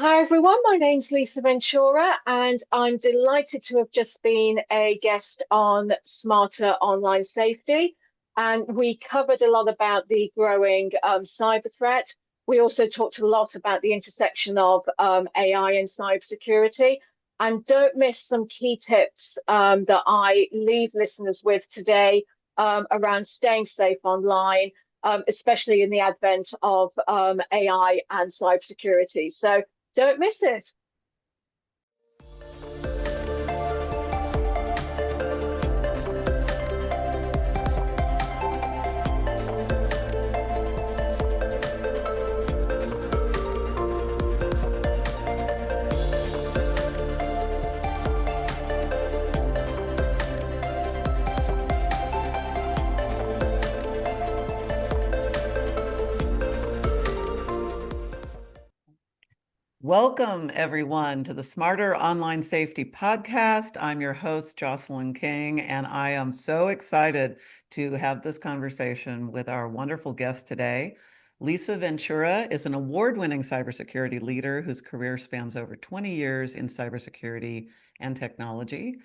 Hi everyone, my name's Lisa Ventura, and I'm delighted to have just been a guest on Smarter Online Safety. And we covered a lot about the growing cyber threat. We also talked a lot about the intersection of AI and cybersecurity. And don't miss some key tips that I leave listeners with today around staying safe online, especially in the advent of AI and cybersecurity. So don't miss it. Welcome, everyone, to the Smarter Online Safety Podcast. I'm your host, Jocelyn King, and I am so excited to have this conversation with our wonderful guest today. Lisa Ventura is an award-winning cybersecurity leader whose career spans over 20 years in cybersecurity and technology.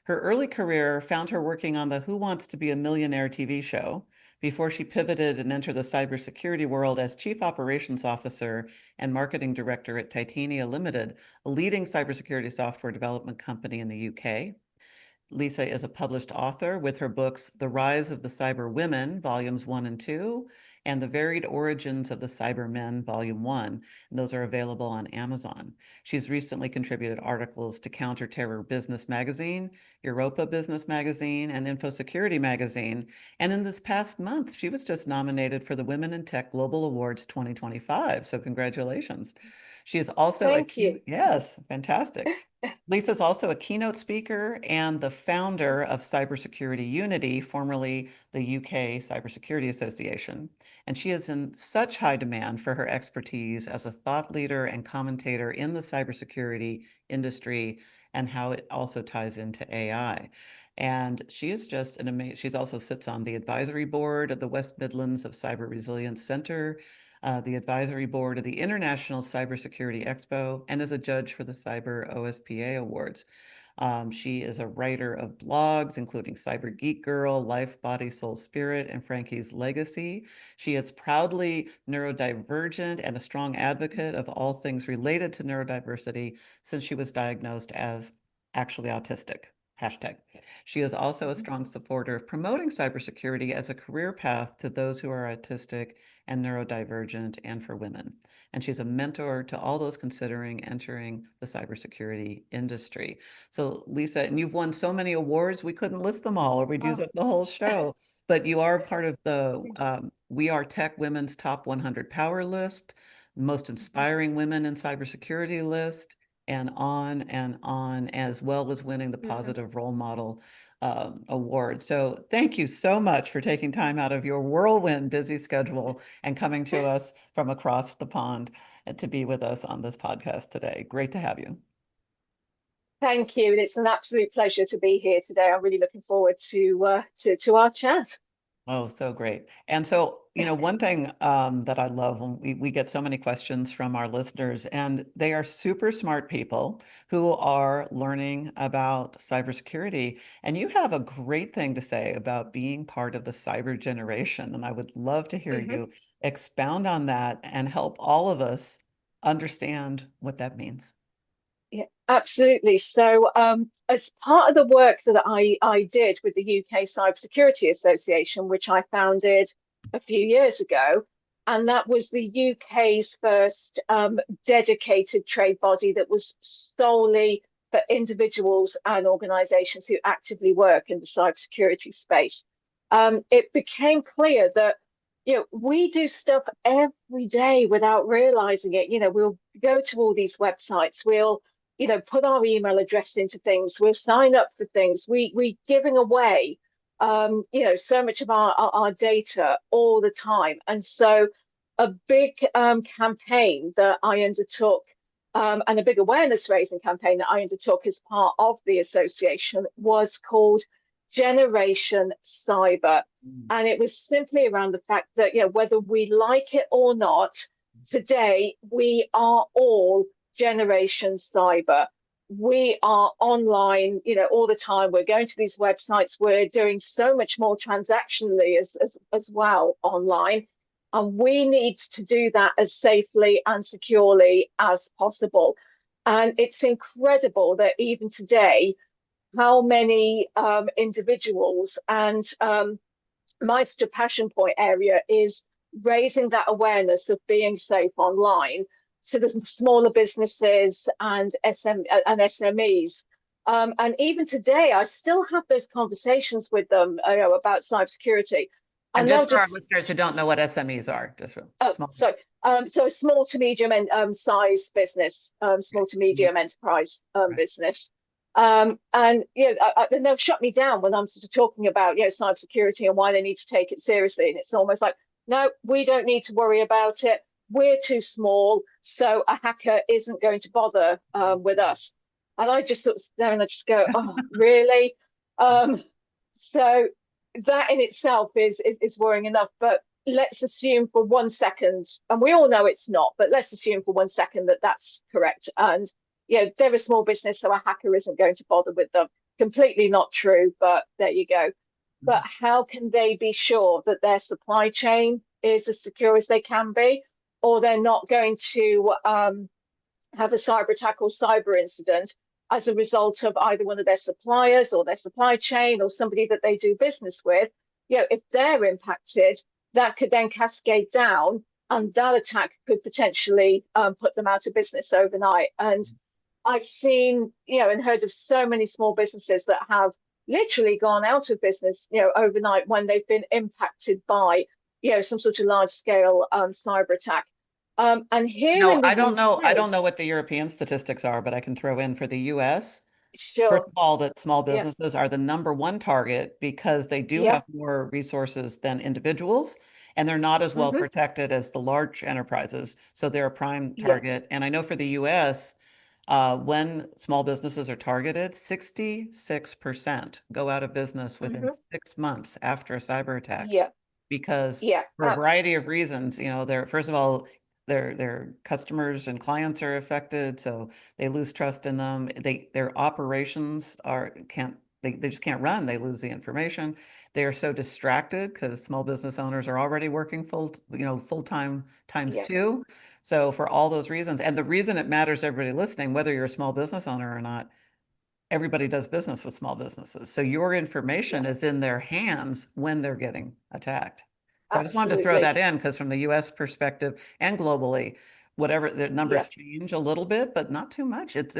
Her early career found her working on the Who Wants to Be a Millionaire TV show before she pivoted and entered the cybersecurity world as Chief Operations Officer and Marketing Director at Titania Limited, a leading cybersecurity software development company in the UK. Lisa is a published author with her books The Rise of the Cyber Women, Volumes 1 and 2, and The Varied Origins of the Cyber Men, Volume 1. And those are available on Amazon. She's recently contributed articles to Counter-Terror Business Magazine, Europa Business Magazine, and InfoSecurity Magazine. And in this past month, she was just nominated for the Women in Tech Global Awards 2025. So congratulations. She is also Thank you. yes, fantastic. Lisa's also a keynote speaker and the founder of Cybersecurity Unity, formerly the UK Cybersecurity Association. And she is in such high demand for her expertise as a thought leader and commentator in the cybersecurity industry and how it also ties into AI. And she is just an amazing, she also sits on the advisory board of the West Midlands of Cyber Resilience Center, the advisory board of the International Cybersecurity Expo, and is a judge for the Cyber OSPA Awards. She is a writer of blogs, including Cyber Geek Girl, Life, Body, Soul, Spirit, and Frankie's Legacy. She is proudly neurodivergent and a strong advocate of all things related to neurodiversity since she was diagnosed as actually autistic. Hashtag. She is also a strong supporter of promoting cybersecurity as a career path to those who are autistic and neurodivergent and for women. And she's a mentor to all those considering entering the cybersecurity industry. So Lisa, and you've won so many awards, we couldn't list them all or we'd use up the whole show, but you are part of the We Are Tech Women's Top 100 Power List, Most Inspiring Women in Cybersecurity list, and on, as well as winning the Positive Role Model award. So thank you so much for taking time out of your whirlwind busy schedule and coming to us from across the pond to be with us on this podcast today. Great to have you. Thank you. It's an absolute pleasure to be here today. I'm really looking forward to our chat. Oh, so great. And so, one thing that I love when we get so many questions from our listeners, and they are super smart people who are learning about cybersecurity. And you have a great thing to say about being part of the cyber generation. And I would love to hear you expound on that and help all of us understand what that means. Yeah, absolutely. So, as part of the work that I did with the UK Cybersecurity Association, which I founded a few years ago, and that was the UK's first dedicated trade body that was solely for individuals and organisations who actively work in the cybersecurity space. It became clear that we do stuff every day without realizing it. We'll go to all these websites, we'll put our email address into things, we'll sign up for things, we giving away so much of our data all the time. And so a big campaign that I undertook, and a big awareness raising campaign that I undertook as part of the association, was called Generation Cyber. And it was simply around the fact that, whether we like it or not, today we are all generation cyber. We are online, all the time. We're going to these websites. We're doing so much more transactionally as well online. And we need to do that as safely and securely as possible. And it's incredible that even today, how many individuals and my sort of passion point area is raising that awareness of being safe online to the smaller businesses and SMEs. And even today, I still have those conversations with them, about cybersecurity. And And they'll just for our just, listeners who don't know what SMEs are, just oh, small. so a small to medium size business, small to medium enterprise Right. business. And then they'll shut me down when I'm sort of talking about cybersecurity and why they need to take it seriously. And it's almost like, no, we don't need to worry about it. We're too small, so a hacker isn't going to bother with us. And I just sort of there and I just go, oh, really? So that in itself is worrying enough. But let's assume for 1 second, and we all know it's not, but let's assume for 1 second that that's correct. And they're a small business, so a hacker isn't going to bother with them. Completely not true, but there you go. But how can they be sure that their supply chain is as secure as they can be, or they're not going to have a cyber attack or cyber incident as a result of either one of their suppliers or their supply chain or somebody that they do business with? If they're impacted, that could then cascade down, and that attack could potentially put them out of business overnight. And I've seen, and heard of so many small businesses that have literally gone out of business, overnight when they've been impacted by, some sort of large scale cyber attack. And here in the I don't know. I UK, don't know what the European statistics are, but I can throw in for the US. First sure, of all, that small yeah, businesses are the #1 target because they do yeah, have more resources than individuals, and they're not as well mm-hmm, protected as the large enterprises. So they're a prime yeah, target. And I know for the US, when small businesses are targeted, 66% go out of business within mm-hmm, 6 months after a cyber attack yeah, because yeah, for a variety of reasons, they're first of all, their customers and clients are affected, so they lose trust in them. Their operations are can't they just can't run. They lose the information. They are so distracted because small business owners are already working full time times yeah, two. So for all those reasons, and the reason it matters to everybody listening, whether you're a small business owner or not, everybody does business with small businesses. So your information yeah, is in their hands when they're getting attacked. So I just wanted to throw absolutely, that in because from the US perspective and globally, whatever the yeah, numbers change a little bit, but not too much. It's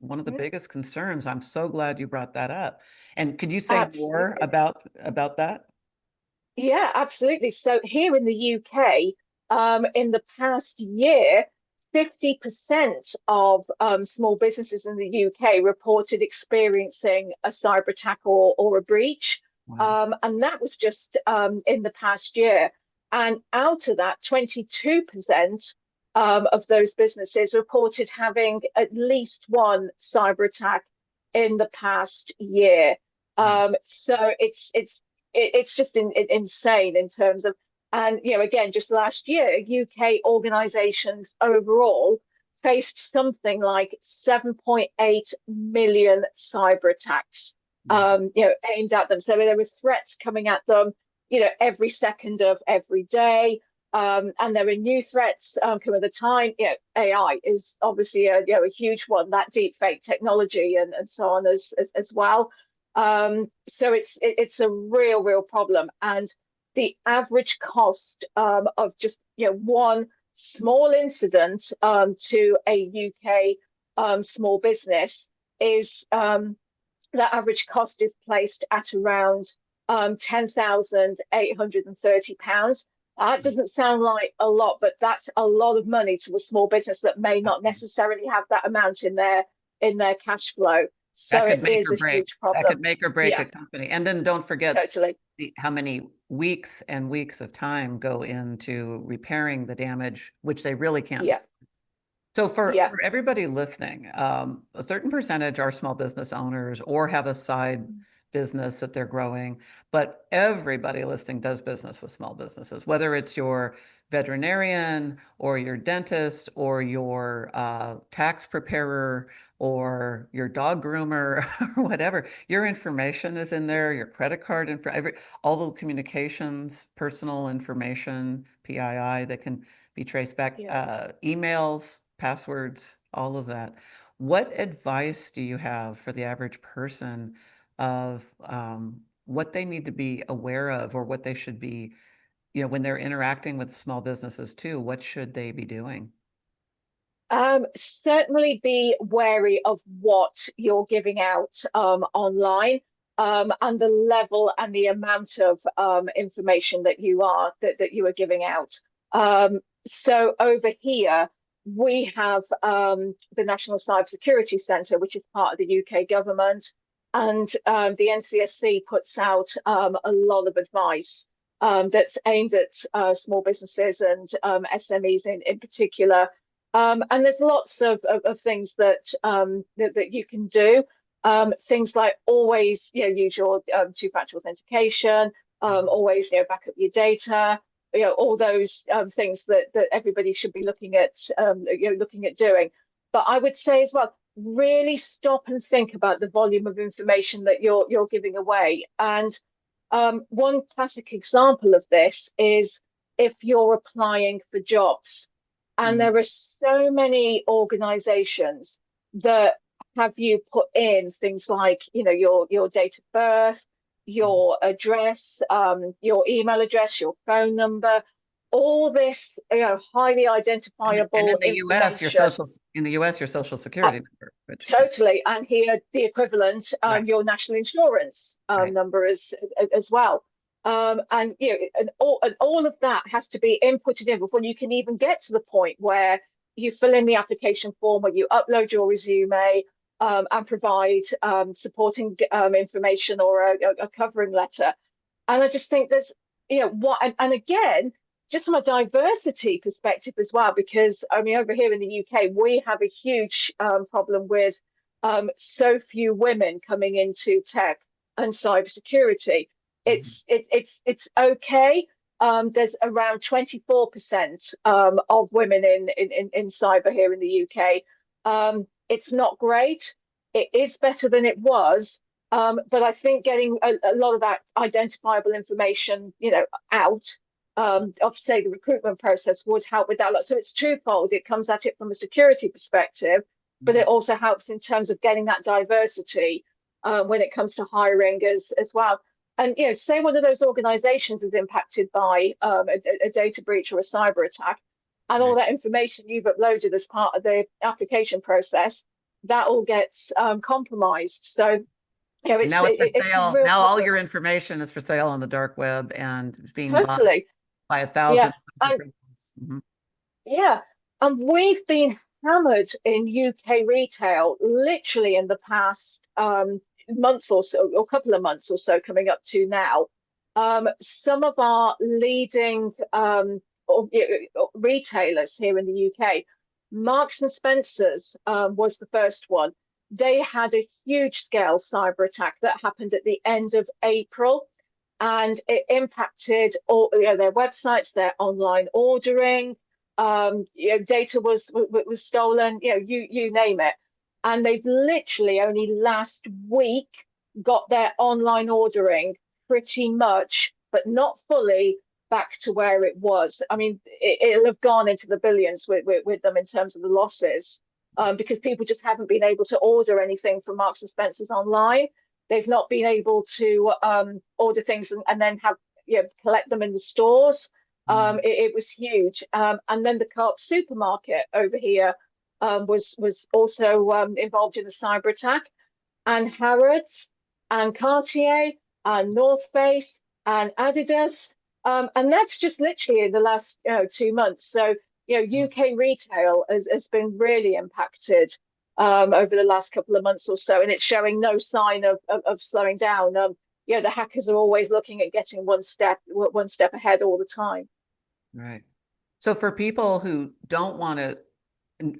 one of the yeah, biggest concerns. I'm so glad you brought that up. And could you say more absolutely. about that? Yeah, absolutely. So here in the UK, in the past year, 50% of small businesses in the UK reported experiencing a cyber attack or a breach. Wow. And that was just in the past year. And out of that, 22% of those businesses reported having at least one cyber attack in the past year. Wow. So it's just insane in terms of, and again, just last year, UK organisations overall faced something like 7.8 million cyber attacks, aimed at them. So there were threats coming at them, every second of every day. And there are new threats come at the time. AI is obviously a huge one. That deepfake technology and so on as well. So it's a real problem, and the average cost of just one small incident to a UK small business is that average cost is placed at around £10,830. That doesn't sound like a lot, but that's a lot of money to a small business that may not necessarily have that amount in their cash flow. That So could it make is or a break. huge That problem. could make or break Yeah, a company. And then don't forget totally. how many weeks and weeks of time go into repairing the damage, which they really can't. Yeah, So yeah, for everybody listening, a certain percentage are small business owners or have a side business that they're growing, but everybody listening does business with small businesses, whether it's your veterinarian or your dentist or your tax preparer or your dog groomer or whatever. Your information is in there, your credit card info, all the communications, personal information, PII that can be traced back, Yeah. emails, passwords, all of that. What advice do you have for the average person of what they need to be aware of, or what they should be, when they're interacting with small businesses too, what should they be doing? Certainly be wary of what you're giving out online, and the level and the amount of information that you are giving out. So over here we have the National Cybersecurity Centre, which is part of the UK government, and the NCSC puts out a lot of advice that's aimed at small businesses and SMEs in particular. And there's lots of things that you can do. Things like always, use your two-factor authentication. Always, back up your data. All those things that everybody should be looking at, looking at doing. But I would say as well, really stop and think about the volume of information that you're giving away. And one classic example of this is if you're applying for jobs. And Mhm. there are so many organizations that have you put in things like, your date of birth, your address, your email address, your phone number, all this, highly And identifiable in the US, information. your social Uh, security number, which, Totally. And here, the equivalent, right, your national insurance right. number as well. And and all of that has to be inputted in before you can even get to the point where you fill in the application form, where you upload your resume, and provide supporting information or a covering letter. And I just think there's, and again, just from a diversity perspective as well, because I mean, over here in the UK, we have a huge problem with so few women coming into tech and cybersecurity. Mhm. It's okay. There's around 24% of women in cyber here in the UK. It's not great. It is better than it was, but I think getting a lot of that identifiable information, out of, say, the recruitment process would help with that. So it's twofold. It comes at it from a security perspective, but Mhm. it also helps in terms of getting that diversity when it comes to hiring as well. And say one of those organizations is impacted by a data breach or a cyber attack, and all Right. that information you've uploaded as part of the application process, that all gets compromised. So And it's now it's for it's a sale. real Now all problem. your information is for sale on the dark web and is being bought Totally. by Yeah. 1,000 And different ones. Mhm. yeah. And we've been hammered in UK retail literally in the past month or so, or couple of months or so coming up to now. Some of our leading retailers here in the UK, Marks and Spencer's was the first one. They had a huge scale cyber attack that happened at the end of April, and it impacted all their websites, their online ordering. Data was stolen. You name it, and they've literally only last week got their online ordering pretty much, but not fully, back to where it was. I mean, it'll have gone into the billions with them in terms of the losses, because people just haven't been able to order anything from Marks and Spencer's online. They've not been able to order things and then have collect them in the stores. Mhm. It was huge. And then the Co-op supermarket over here was also involved in the cyber attack, and Harrods and Cartier and North Face and Adidas. And that's just literally in the last 2 months. So, UK retail has been really impacted over the last couple of months or so, and it's showing no sign of slowing down. The hackers are always looking at getting one step ahead all the time. Right. So for people who don't want to,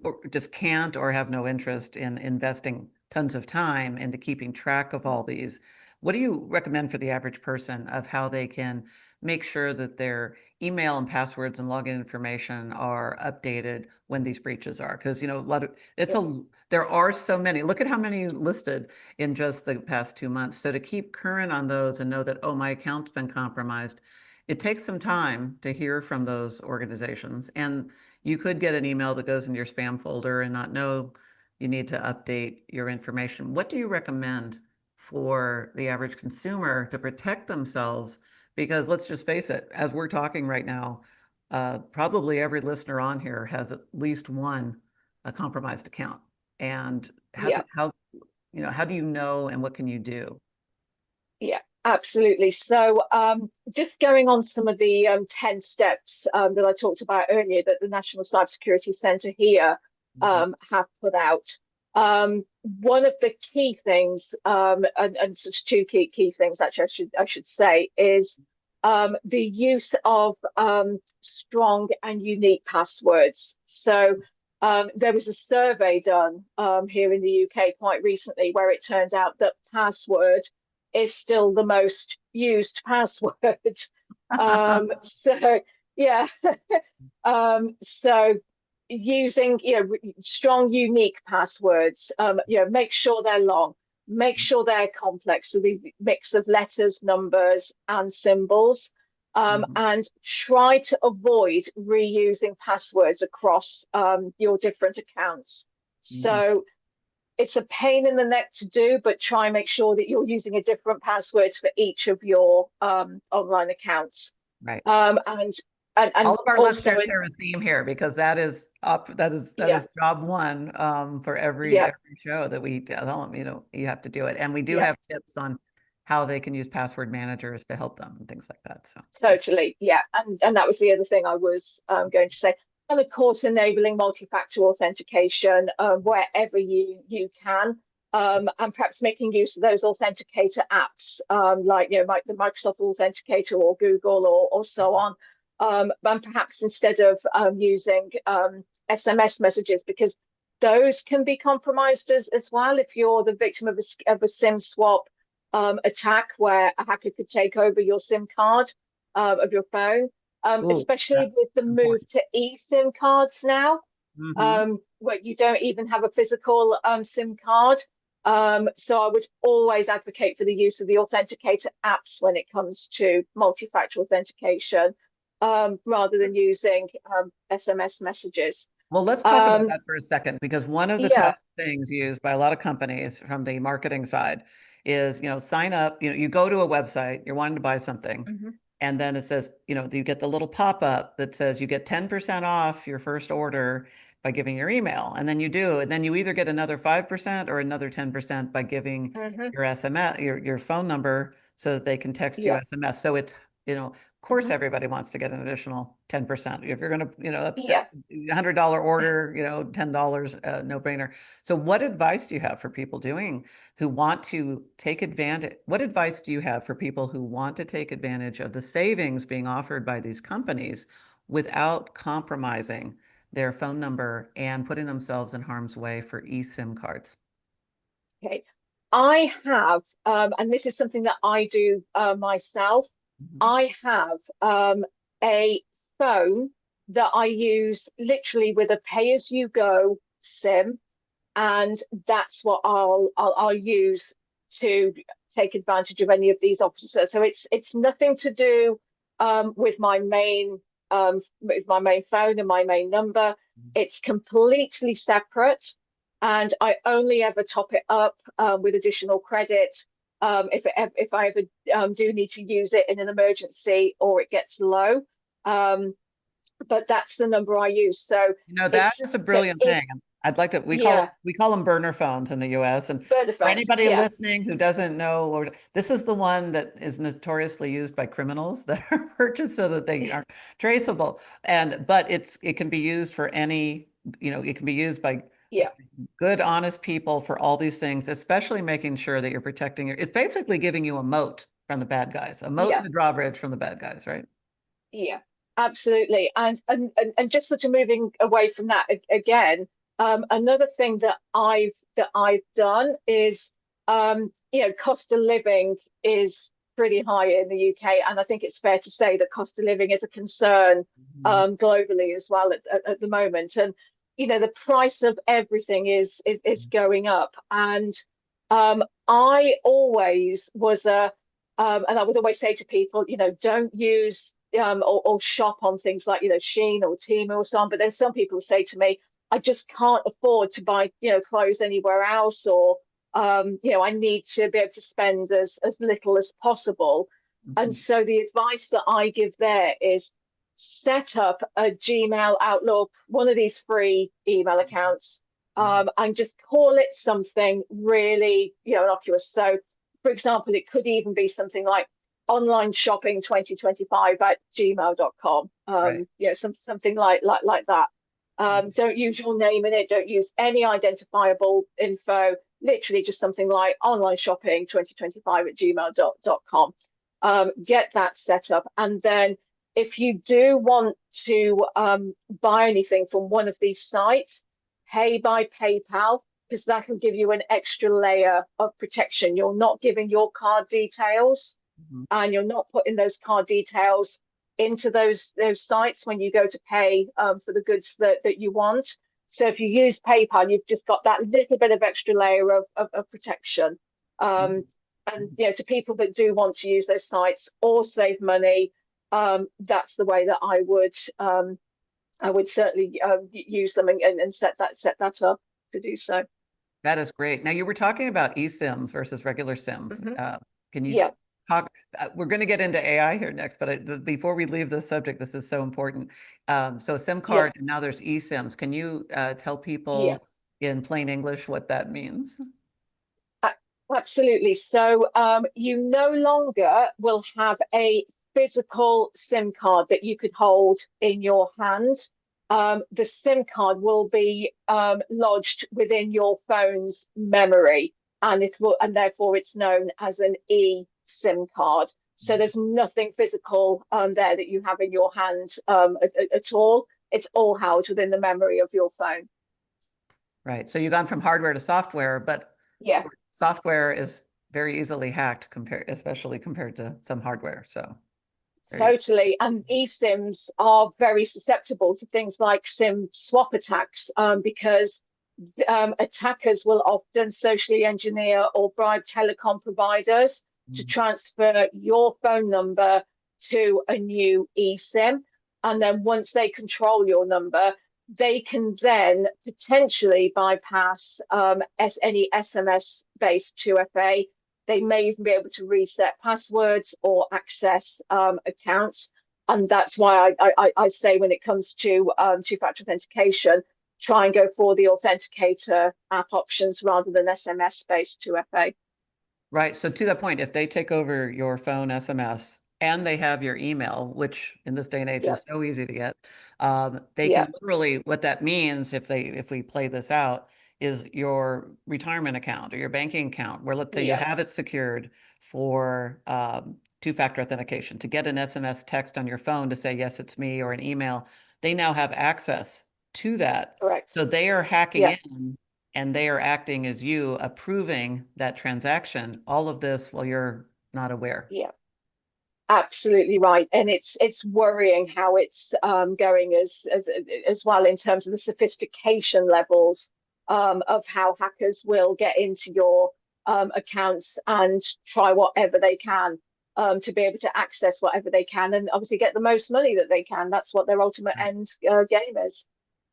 or just can't, or have no interest in investing tons of time into keeping track of all these. What do you recommend for the average person of how they can make sure that their email and passwords and login information are updated when these breaches are? Because, a lot of there are so many. Look at how many listed in just the past 2 months. So to keep current on those and know that, oh, my account's been compromised, it takes some time to hear from those organizations. And you could get an email that goes into your spam folder and not know you need to update your information. What do you recommend for the average consumer to protect themselves? Because let's just face it, as we're talking right now, probably every listener on here has at least one a compromised account. And Yeah. how do you know and what can you do? Yeah, absolutely. So, just going on some of the 10 steps that I talked about earlier that the National Cybersecurity Centre here Mhm. have put out. One of the key things, and sort of two key things actually, I should say, is the use of strong and unique passwords. So, there was a survey done here in the UK quite recently where it turned out that password is still the most used password. So yeah, so using strong, unique passwords. Make sure they're long, make sure they're complex with a mix of letters, numbers, and symbols. Mhm. And try to avoid reusing passwords across your different accounts. Mhm. So it's a pain in the neck to do, but try and make sure that you're using a different password for each of your online accounts. Right. And All of our also, listeners hear a theme here because that is up, that yeah, is job one for yeah, every show that we tell them, you have to do it. And we do yeah, have tips on how they can use password managers to help them and things like that. So yeah. totally, yeah. And that was the other thing I was going to say. And of course, enabling multi-factor authentication wherever you can. And perhaps making use of those authenticator apps, like the Microsoft Authenticator or Google or so on. And perhaps instead of using SMS messages, because those can be compromised as well if you're the victim of a SIM swap attack where a hacker could take over your SIM card of your phone, Ooh, especially that's with the move important. to eSIM cards now, Hmm. where you don't even have a physical SIM card. So I would always advocate for the use of the authenticator apps when it comes to multi-factor authentication, rather than using SMS messages. Well, let's talk about Um, that for a second, because one of the top yeah. things used by a lot of companies from the marketing side is, sign up, you go to a website, you're wanting to buy something, Mhm. and then it says, you get the little pop-up that says you get 10% off your first order by giving your email. And then you do, and then you either get another 5% or another 10% by giving Mhm. your SMS, your phone number so that they can text you Yeah. SMS. So it's, of course, Mhm. everybody wants to get an additional 10%. If you're going to, that's Yeah. $100 order, $10, no brainer. So what advice do you have for people who want to take advantage? What advice do you have for people who want to take advantage of the savings being offered by these companies without compromising their phone number and putting themselves in harm's way for eSIM cards? Okay. I have, and this is something that I do myself. Mhm. I have a phone that I use literally with a pay-as-you-go SIM, and that's what I'll use to take advantage of any of these offers. So it's nothing to do with my main phone and my main number. It's completely separate, and I only ever top it up with additional credit if I ever do need to use it in an emergency or it gets low. Um, but that's the number I use. So That it's is a so brilliant if thing. I'd like to, yeah, we call them burner phones in the US. And burner for phones. anybody Yeah, listening who doesn't know, or this is the one that is notoriously used by criminals that are purchased so that they aren't traceable. But it can be used for any, it can be used by yeah, good, honest people for all these things, especially making sure that you're protecting it's basically giving you a moat from the bad guys, a moat yeah, and a drawbridge from the bad guys, right? yeah, absolutely. And just sort of moving away from that again, Another thing that I've done is, cost of living is pretty high in the UK, and I think it's fair to say that cost of living is a concern Mhm. globally as well at the moment. And the price of everything is going up, and I always was and I would always say to people, don't use or shop on things like Shein or Temu or so on. But then some people say to me, I just can't afford to buy clothes anywhere else, or I need to be able to spend as little as possible. And Mhm. so the advice that I give there is set up a Gmail, Outlook, one of these free email accounts, Mhm. and just call it something really, innocuous. So, for example, it could even be something like online shopping 2025 at gmail.com. Right. Something like that. Don't use your name in it. Don't use any identifiable info. Literally just something like online shopping 2025 at gmail.com. Get that set up. And then if you do want to buy anything from one of these sites, pay by PayPal, because that'll give you an extra layer of protection. You're not giving your card details, Mhm. and you're not putting those card details into those sites when you go to pay for the goods that you want. So if you use PayPal, you've just got that little bit of extra layer of protection. Um, Mhm. and to people that do want to use those sites or save money, that's the way that I would certainly use them and set that up to do so. That is great. Now you were talking about eSIMs versus regular SIMs. Hmm. Can you Yeah, talk? We're going to get into AI here next, but before we leave this subject, this is so important. So a SIM yeah, card, and now there's eSIMs. Can you tell yeah. people in plain English what that means? A- Absolutely. So you no longer will have a physical SIM card that you could hold in your hand. The SIM card will be lodged within your phone's memory, and therefore it's known as an eSIM card. So there's nothing physical there that you have in your hand at all. It's all housed within the memory of your phone. Right. So you've gone from hardware to software, but Yeah. software is very easily hacked compared, especially compared to some hardware. So there you Totally. And eSIMs are very susceptible to things like SIM swap attacks because attackers will often socially engineer or bribe telecom providers to go. transfer your phone number to a new eSIM. And then once they control your number, they can then potentially bypass any SMS-based 2FA. They may even be able to reset passwords or access accounts. And that's why I say when it comes to two-factor authentication, try and go for the authenticator app options rather than SMS-based 2FA. Right. So to that point, if they take over your phone SMS and they have your email, which in this day and age Yeah, is so easy to get, they can yeah, literally, what that means if we play this out, is your retirement account or your banking account, where let's say you yeah, have it secured for two-factor authentication to get an SMS text on your phone to say, yes, it's me, or an email, they now have access to that. correct. So they are hacking Yeah, in and they are acting as you, approving that transaction, all of this while you're not aware. yeah. Absolutely right, and it's worrying how it's going as well in terms of the sophistication levels of how hackers will get into your accounts and try whatever they can to be able to access whatever they can, and obviously get the most money that they can. That's what their ultimate Right. end game is.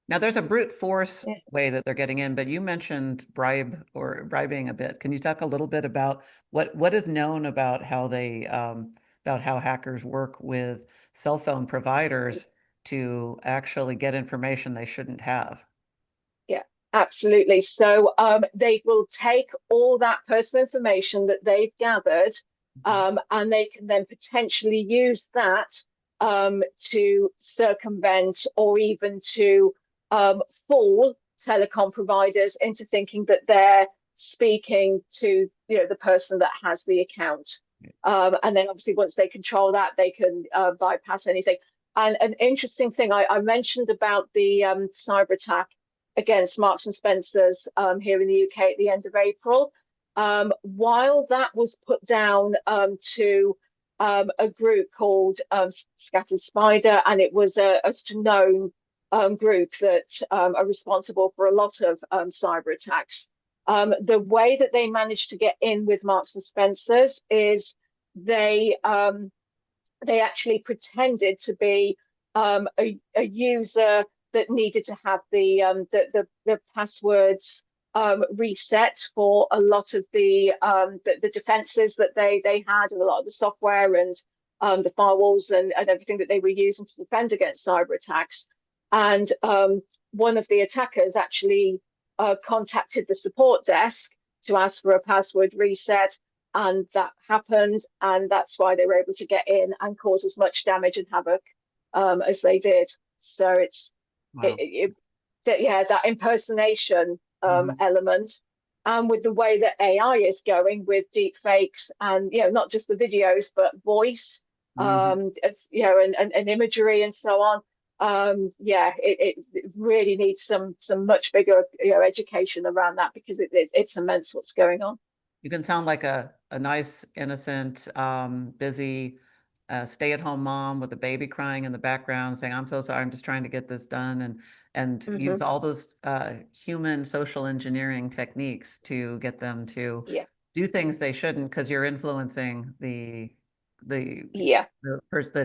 Now, there's a brute force Yeah. way that they're getting in, but you mentioned bribing a bit. Can you talk a little bit about what is known about how hackers work with cell phone providers to actually get information they shouldn't have? Yeah, absolutely. So they will take all that personal information that they've gathered, Mhm. and they can then potentially use that to circumvent or even to fool telecom providers into thinking that they're speaking to the person that has the account. And then obviously once they control that, they can bypass anything. And an interesting thing I mentioned about the cyber attack against Marks and Spencer's here in the UK at the end of April. While that was put down to a group called Scattered Spider, and it was a known group that are responsible for a lot of cyber attacks. The way that they managed to get in with Marks and Spencer's is they actually pretended to be a user that needed to have the passwords reset for a lot of the defenses that they had, and a lot of the software and the firewalls and everything that they were using to defend against cyber attacks. And one of the attackers actually contacted the support desk to ask for a password reset, and that happened, and that's why they were able to get in and cause as much damage and havoc as they did. So it's Wow. that impersonation element, and with the way that AI is going with deepfakes, and not just the videos but voice, as and imagery and so on. It really needs some much bigger education around that, because it's immense what's going on. You can sound like a nice, innocent, busy stay-at-home mom with a baby crying in the background saying, I'm so sorry, I'm just trying to get this done, and use all those human social engineering techniques to get them to do things they shouldn't, because you're influencing the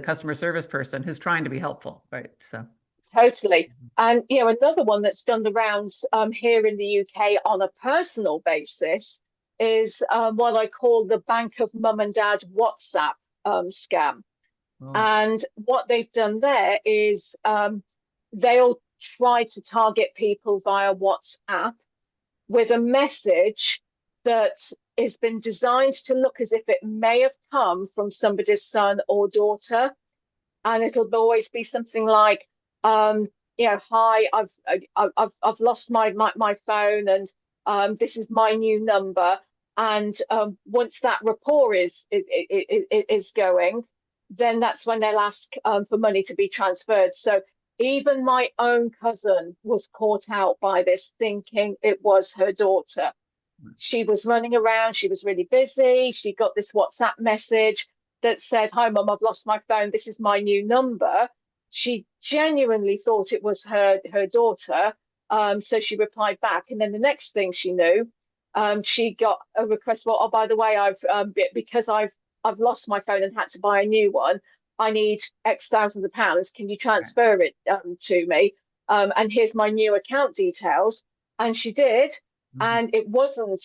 customer service person who's trying to be helpful, right? So totally. And another one that's done the rounds here in the UK on a personal basis is what I call the Bank of Mum and Dad WhatsApp scam. And what they've done there is they'll try to target people via WhatsApp with a message that has been designed to look as if it may have come from somebody's son or daughter. And it'll always be something like, hi, I've lost my phone, and this is my new number. And once that rapport is going, then that's when they'll ask for money to be transferred. So even my own cousin was caught out by this, thinking it was her daughter. She was running around, she was really busy. She got this WhatsApp message that said, hi, Mum, I've lost my phone. This is my new number. She genuinely thought it was her daughter. So she replied back. And then the next thing she knew, she got a request for, oh, by the way, because I've lost my phone and had to buy a new one, I need X thousands of pounds. Can you transfer it to me? And here's my new account details. And she did. And it wasn't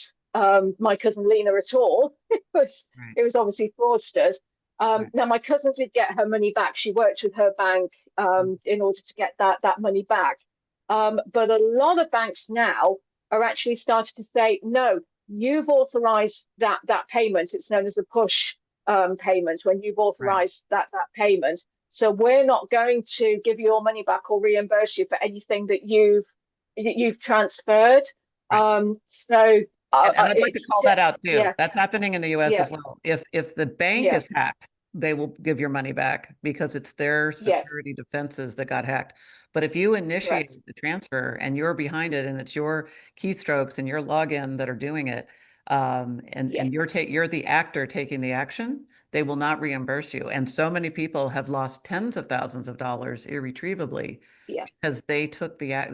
my cousin Lena at all. It was obviously fraudsters. Now, my cousin did get her money back. She worked with her bank in order to get that money back. But a lot of banks now are actually starting to say, no, you've authorized that payment. It's known as the push payment, when you've authorized that payment. So we're not going to give you your money back or reimburse you for anything that you've transferred. So and I'd like to call that out too. Yeah. That's happening in the US as well. If the bank is hacked, they will give your money back because it's their security defenses that got hacked. But if you initiate the transfer and you're behind it, and it's your keystrokes and your login that are doing it, and you're the actor taking the action, they will not reimburse you. And so many people have lost tens of thousands of dollars irretrievably because they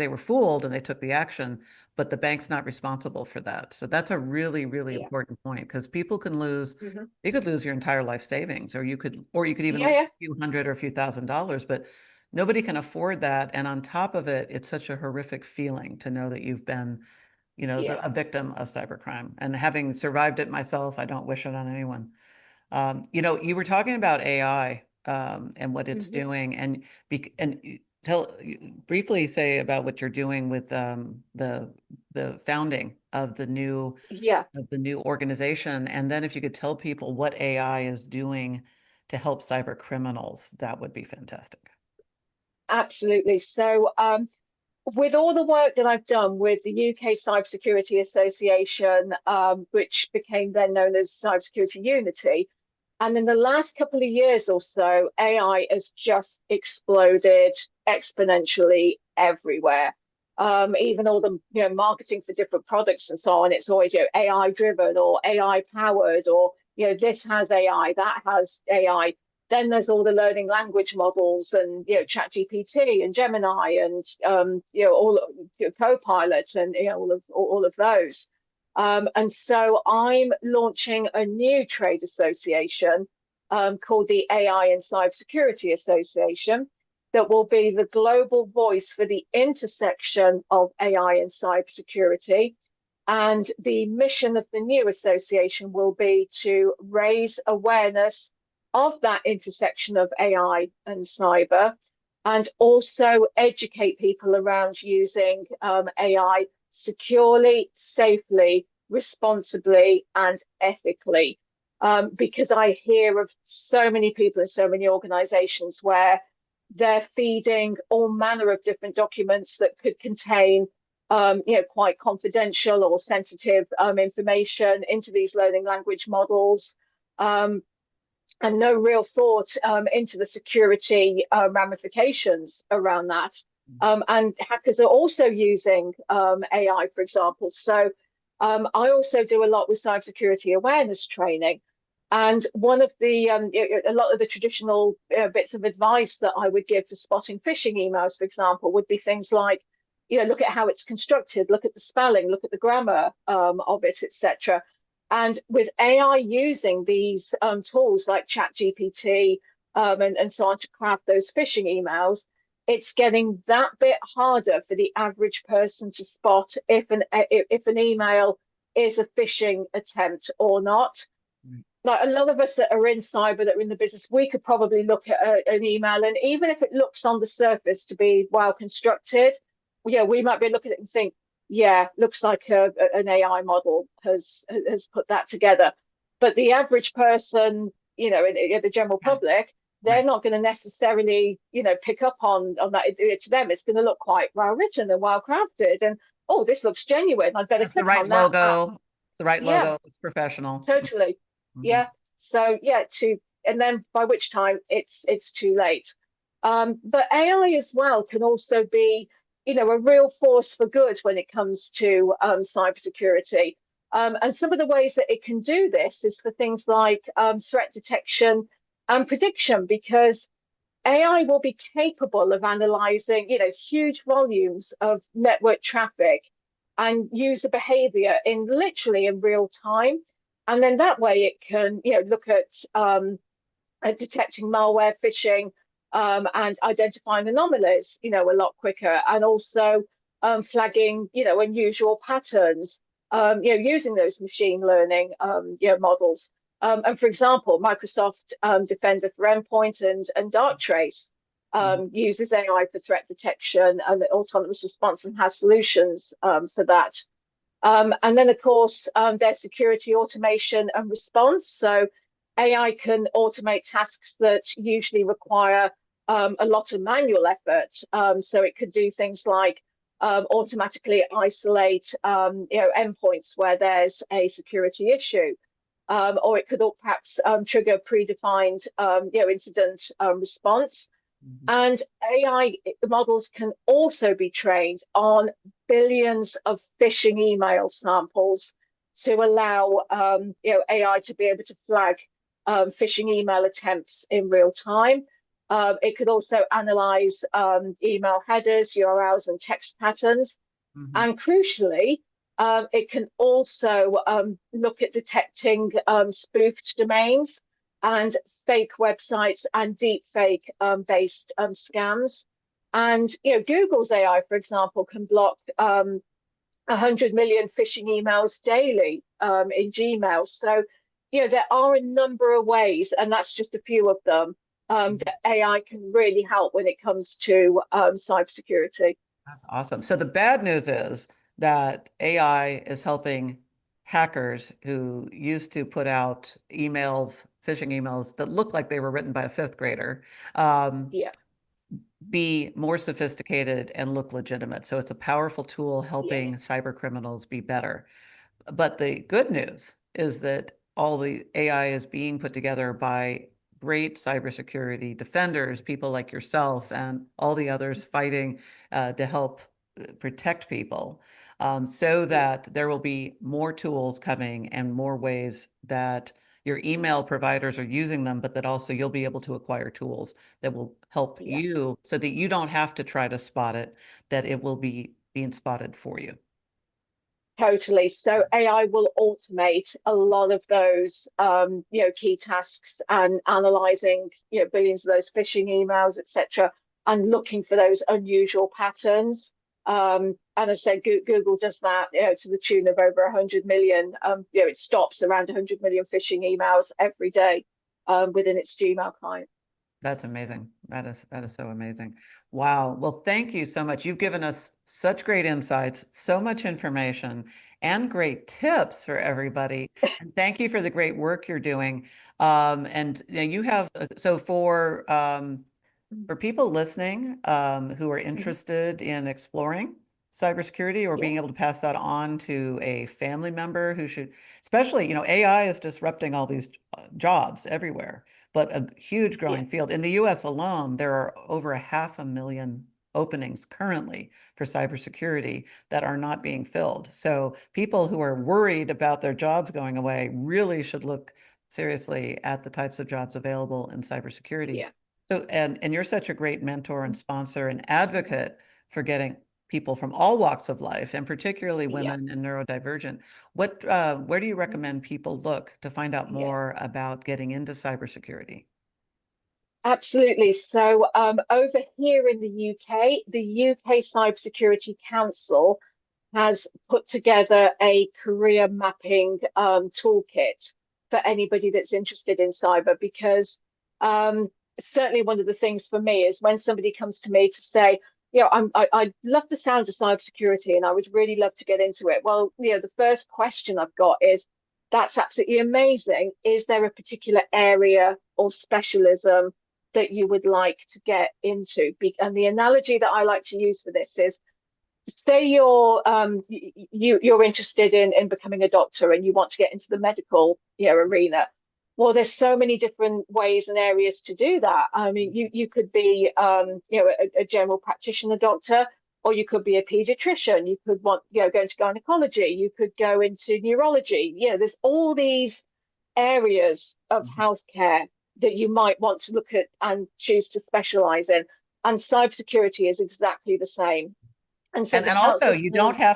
were fooled and they took the action, but the bank's not responsible for that. So that's a really, really important point, because people can lose, you could lose your entire life savings, or you could even lose a few hundred or a few $1,000s, but nobody can afford that. And on top of it, it's such a horrific feeling to know that you've been, a victim of cybercrime. And having survived it myself, I don't wish it on anyone. You were talking about AI and what it's doing, and briefly say about what you're doing with the founding of the new organization, and then if you could tell people what AI is doing to help cyber criminals, that would be fantastic. Absolutely. So with all the work that I've done with the UK Cybersecurity Association, which became then known as Cybersecurity Unity, and in the last couple of years or so, AI has just exploded exponentially everywhere. even all the marketing for different products and so on. It's always AI driven or AI powered, or this has AI, that has AI. Then there's all the learning language models and ChatGPT and Gemini and all Copilot and all of those. And so I'm launching a new trade association called the AI and Cybersecurity Association that will be the global voice for the intersection of AI and cybersecurity. And the mission of the new association will be to raise awareness of that intersection of AI and cyber, and also educate people around using AI securely, safely, responsibly, and ethically. Because I hear of so many people and so many organizations where they're feeding all manner of different documents that could contain quite confidential or sensitive information into these learning language models, and no real thought into the security ramifications around that. And hackers are also using AI, for example. So I also do a lot with cybersecurity awareness training. And one of the a lot of the traditional bits of advice that I would give for spotting phishing emails, for example, would be things like, look at how it's constructed, look at the spelling, look at the grammar of it, etc. And with AI using these tools like ChatGPT and so on to craft those phishing emails, it's getting that bit harder for the average person to spot if an email is a phishing attempt or not. Like a lot of us that are in cyber, that are in the business, we could probably look at an email, and even if it looks on the surface to be well constructed, we might be looking at it and think, yeah, looks like an AI model has put that together. But the average person, in the general public, they're not going to necessarily, pick up on that. To them, it's going to look quite well written and well crafted, and oh, this looks genuine. I'd better click on that. Logo. The right logo. It's professional. Totally. Yeah. So and then by which time it's too late. But AI as well can also be, a real force for good when it comes to cybersecurity. And some of the ways that it can do this is for things like threat detection and prediction, because AI will be capable of analyzing, huge volumes of network traffic and user behavior in real time. And then that way it can, look at detecting malware, phishing, and identifying anomalies, a lot quicker, and also flagging, unusual patterns, using those machine learning, models. And for example, Microsoft Defender for Endpoint and Darktrace uses AI for threat detection and autonomous response, and has solutions for that. And then, of course, there's security automation and response. So AI can automate tasks that usually require a lot of manual effort. So it could do things like automatically isolate, endpoints where there's a security issue, or it could perhaps trigger predefined, incident response. And AI models can also be trained on billions of phishing email samples to allow AI to be able to flag phishing email attempts in real time. It could also analyze email headers, URLs, and text patterns. And crucially, it can also look at detecting spoofed domains and fake websites and deepfake based scams. And Google's AI, for example, can block 100 million phishing emails daily in Gmail. So there are a number of ways, and that's just a few of them, that AI can really help when it comes to cybersecurity. That's awesome. So the bad news is that AI is helping hackers who used to put out emails, phishing emails that look like they were written by a fifth grader, be more sophisticated and look legitimate. So it's a powerful tool helping cyber criminals be better. But the good news is that all the AI is being put together by great cybersecurity defenders, people like yourself and all the others fighting to help protect people, so that there will be more tools coming and more ways that your email providers are using them, but that also you'll be able to acquire tools that will help Yeah. you so that you don't have to try to spot it, that it will be being spotted for you. Totally. So AI will automate a lot of those, key tasks and analyzing, billions of those phishing emails, etc., and looking for those unusual patterns. And I said Google does that, to the tune of over 100 million. It stops around 100 million phishing emails every day, within its Gmail client. That's amazing. That is so amazing. Wow. Well, thank you so much. You've given us such great insights, so much information, and great tips for everybody. And thank you for the great work you're doing. And you know, you have so for people listening who are Mhm. interested in exploring cybersecurity or Yeah, being able to pass that on to a family member who should, especially, you know, AI is disrupting all these jobs everywhere, but a huge yeah, growing field. In the US alone, there are over 500,000 openings currently for cybersecurity that are not being filled. So people who are worried about their jobs going away really should look seriously at the types of jobs available in cybersecurity. yeah. So, and you're such a great mentor and sponsor and advocate for getting people from all walks of life, and particularly Yeah. women and neurodivergent. Where do you recommend people look to find out Yeah. more about getting into cybersecurity? Absolutely. So, over here in the UK, the UK Cybersecurity Council has put together a career mapping toolkit for anybody that's interested in cyber, because um, certainly one of the things for me is when somebody comes to me to say, I love the sound of cybersecurity and I would really love to get into it. Well, the first question I've got is, that's absolutely amazing. Is there a particular area or specialism that you would like to get into? And the analogy that I like to use for this is, say you're interested in becoming a doctor and you want to get into the medical arena. Well, there's so many different ways and areas to do that. I mean, you could be a general practitioner doctor, or you could be a pediatrician. You could want go into gynecology. You could go into neurology. There's all these areas of healthcare that you might want to look at and choose to specialize in. And cybersecurity is exactly the same. And so the And also council's kind of,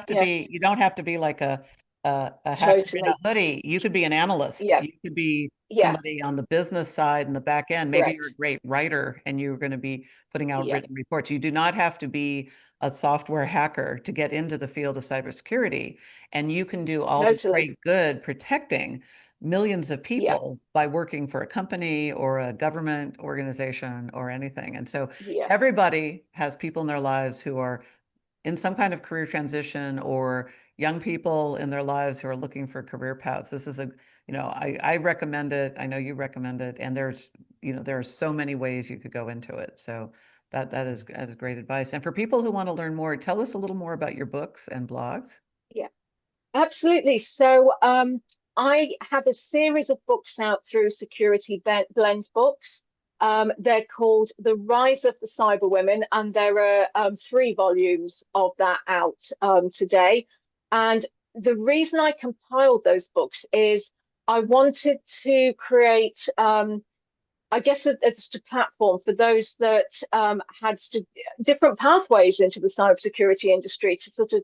yeah, you don't have to be like a hacker in a totally. hoodie. You could be an analyst. Yeah, You could be yeah, somebody on the business side and the back end. Maybe you're a correct. great writer and you're going to be putting out Yeah, written reports. You do not have to be a software hacker to get into the field of cybersecurity. And you can do all this totally. great good protecting millions of Yeah, people by working for a company or a government organization or anything. And so yeah, everybody has people in their lives who are in some kind of career transition, or young people in their lives who are looking for career paths. This is I recommend it. I know you recommend it. And there are so many ways you could go into it. So that is great advice. And for people who want to learn more, tell us a little more about your books and blogs. yeah. Absolutely. So, I have a series of books out through Security Blend Books. They're called The Rise of the Cyber Women, and there are 3 volumes of that out today. And the reason I compiled those books is I wanted to create, I guess, a platform for those that had different pathways into the cybersecurity industry, to sort of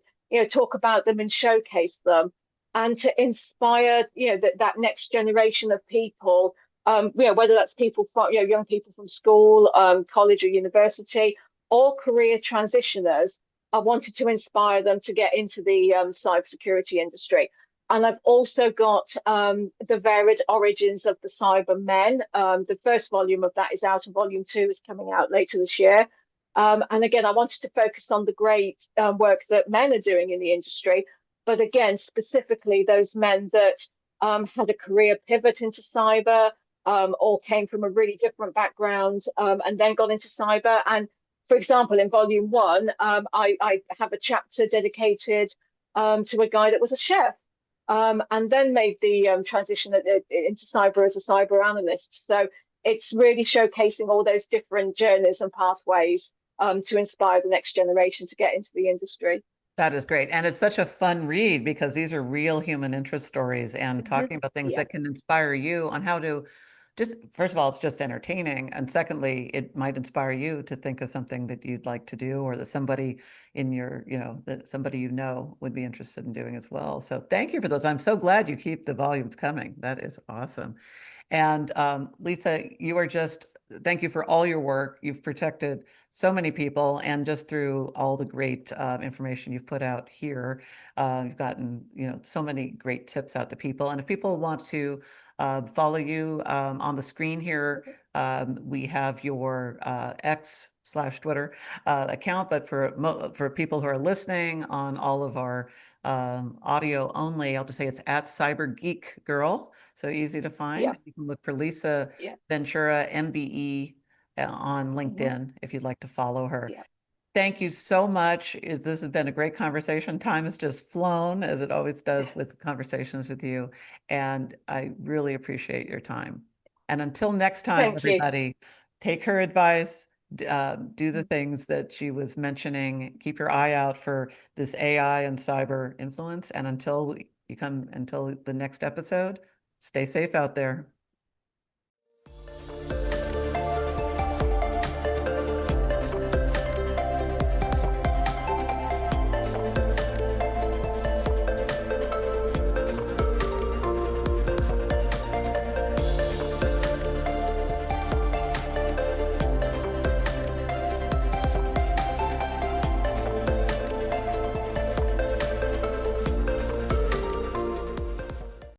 talk about them and showcase them, and to inspire that next generation of people. Whether that's people from young people from school, college, or university, or career transitioners. I wanted to inspire them to get into the cybersecurity industry. And I've also got The Varied Origins of the Cyber Men. The first volume of that is out, and volume 2 is coming out later this year. And again, I wanted to focus on the great work that men are doing in the industry, but again, specifically those men that had a career pivot into cyber, or came from a really different background, and then got into cyber. And for example, in volume 1, I have a chapter dedicated to a guy that was a chef, and then made the transition into cyber as a cyber analyst. So it's really showcasing all those different journeys and pathways to inspire the next generation to get into the industry. That is great. And it's such a fun read because these are real human interest stories and Hmm. talking about things Yeah. that can inspire you on how to just, first of all, it's just entertaining. And secondly, it might inspire you to think of something that you'd like to do or that somebody in your, that somebody you know would be interested in doing as well. So thank you for those. I'm so glad you keep the volumes coming. That is awesome. And Lisa, you are just, thank you for all your work. You've protected so many people, and just through all the great information you've put out here, you've gotten, so many great tips out to people. And if people want to follow you on the screen here, we have your X/Twitter account, but for people who are listening on all of our audio only, I'll just say it's at Cyber Geek Girl. So easy to find. Yeah. You can look for Lisa Yeah. Ventura, MBE, on Hmm. LinkedIn if you'd like to follow her. Yeah. Thank you so much. This has been a great conversation. Time has just flown, as it always does with conversations with you. And I really appreciate your time. And until next time, Thank you. everybody, take her advice, do the things that she was mentioning, keep your eye out for this AI and cyber influence. And until the next episode, stay safe out there.